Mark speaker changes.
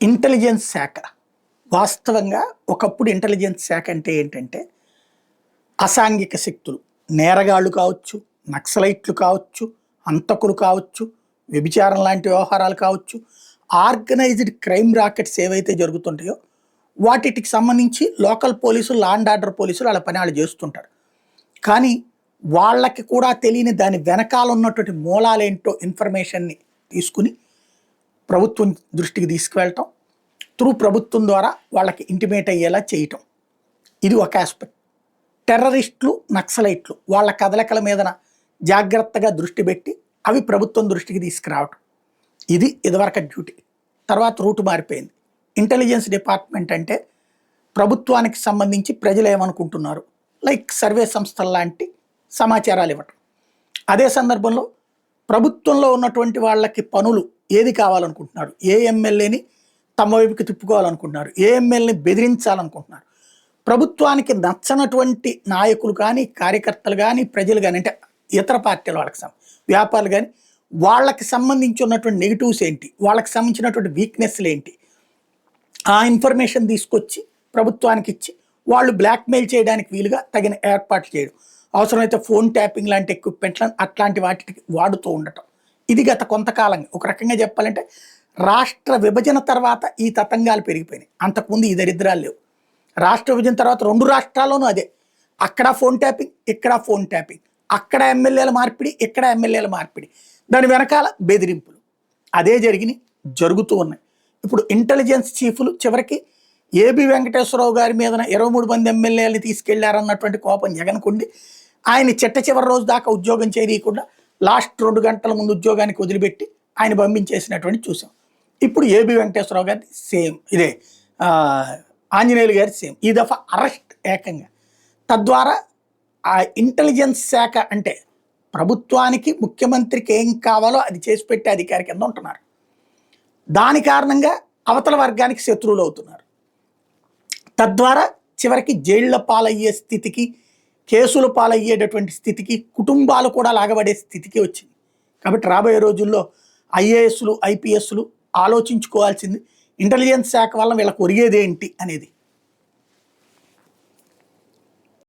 Speaker 1: Intelligence శాఖ వాస్తవంగా ఒకప్పుడు ఇంటెలిజెన్స్ శాఖ అంటే ఏంటంటే అసాంఘిక శక్తులు, నేరగాళ్ళు కావచ్చు, నక్సలైట్లు కావచ్చు, హంతకులు కావచ్చు, వ్యభిచారం లాంటి వ్యవహారాలు కావచ్చు, ఆర్గనైజ్డ్ క్రైమ్ రాకెట్స్ ఏవైతే జరుగుతుంటాయో వాటికి సంబంధించి లోకల్ పోలీసులు, లా అండ్ ఆర్డర్ పోలీసులు వాళ్ళ పని వాళ్ళు చేస్తుంటారు. కానీ వాళ్ళకి కూడా తెలియని దాని వెనకాల ఉన్నటువంటి మూలాలేంటో ఇన్ఫర్మేషన్ని తీసుకుని ప్రభుత్వం దృష్టికి తీసుకువెళ్ళటం, త్రూ ప్రభుత్వం ద్వారా వాళ్ళకి ఇంటిమేట్ అయ్యేలా చేయటం, ఇది ఒక ఆస్పెక్ట్. టెర్రరిస్టులు, నక్సలైట్లు వాళ్ళ కదలికల మీద జాగ్రత్తగా దృష్టి పెట్టి అవి ప్రభుత్వం దృష్టికి తీసుకురావటం, ఇది ఇదివరకు డ్యూటీ. తర్వాత రూటు మారిపోయింది. ఇంటెలిజెన్స్ డిపార్ట్మెంట్ అంటే ప్రభుత్వానికి సంబంధించి ప్రజలు ఏమనుకుంటున్నారు, లైక్ సర్వే సంస్థల లాంటి సమాచారాలు ఇవ్వటం. అదే సందర్భంలో ప్రభుత్వంలో ఉన్నటువంటి వాళ్ళకి పనులు ఏది కావాలనుకుంటున్నారు, ఏ ఎమ్మెల్యేని తమ వైపుకి తిప్పుకోవాలనుకుంటున్నారు, ఏ ఎమ్మెల్యేని బెదిరించాలనుకుంటున్నారు, ప్రభుత్వానికి నచ్చనటువంటి నాయకులు కానీ, కార్యకర్తలు కానీ, ప్రజలు కానీ, అంటే ఇతర పార్టీల వాళ్ళకి వ్యాపారులు కానీ, వాళ్ళకి సంబంధించి ఉన్నటువంటి నెగిటివ్స్ ఏంటి, వాళ్ళకి సంబంధించినటువంటి వీక్నెస్లు ఏంటి, ఆ ఇన్ఫర్మేషన్ తీసుకొచ్చి ప్రభుత్వానికి ఇచ్చి వాళ్ళు బ్లాక్మెయిల్ చేయడానికి వీలుగా తగిన ఏర్పాట్లు చేయడం, అవసరమైతే ఫోన్ ట్యాపింగ్ లాంటి ఎక్విప్మెంట్లను అట్లాంటి వాటికి వాడుతూ ఉండటం, ఇది గత కొంతకాలంగా. ఒక రకంగా చెప్పాలంటే రాష్ట్ర విభజన తర్వాత ఈ తతంగాలు పెరిగిపోయినాయి. అంతకుముందు ఈ దరిద్రాలు లేవు. రాష్ట్ర విభజన తర్వాత 2 రాష్ట్రాల్లోనూ అదే, అక్కడ ఫోన్ ట్యాపింగ్, ఇక్కడ ఫోన్ ట్యాపింగ్, అక్కడ ఎమ్మెల్యేల మార్పిడి, ఇక్కడ ఎమ్మెల్యేల మార్పిడి, దాని వెనకాల బెదిరింపులు, అదే జరుగుతూ ఉన్నాయి. ఇప్పుడు ఇంటెలిజెన్స్ చీఫ్లు చివరికి ఏబి వెంకటేశ్వరరావు గారి మీద 23 మంది ఎమ్మెల్యేలని తీసుకెళ్లారన్నటువంటి కోపం జగన్కుండి ఆయన చివరి రోజు దాకా ఉద్యోగం చేయకుండా లాస్ట్ 2 గంటల ముందు ఉద్యోగానికి వదిలిపెట్టి ఆయన పంపించేసినటువంటి చూసాం. ఇప్పుడు ఏబి వెంకటేశ్వరరావు గారి సేమ్ ఇదే, ఆంజనేయులు గారి సేమ్, ఈ దఫా అరెస్ట్ ఏకంగా. తద్వారా ఆ ఇంటెలిజెన్స్ శాఖ అంటే ప్రభుత్వానికి, ముఖ్యమంత్రికి ఏం కావాలో అది చేసి పెట్టే అధికారి కింద ఉంటున్నారు. దాని కారణంగా అవతల వర్గానికి శత్రువులు అవుతున్నారు. తద్వారా చివరికి జైళ్ల పాలయ్యే స్థితికి, కేసులు పాలయ్యేటటువంటి స్థితికి, కుటుంబాలు కూడా లాగబడే స్థితికి వచ్చింది. కాబట్టి రాబోయే రోజుల్లో ఐఏఎస్లు, ఐపీఎస్లు ఆలోచించుకోవాల్సింది ఇంటెలిజెన్స్ శాఖ వల్ల వీళ్ళకి ఒరిగేదేంటి అనేది.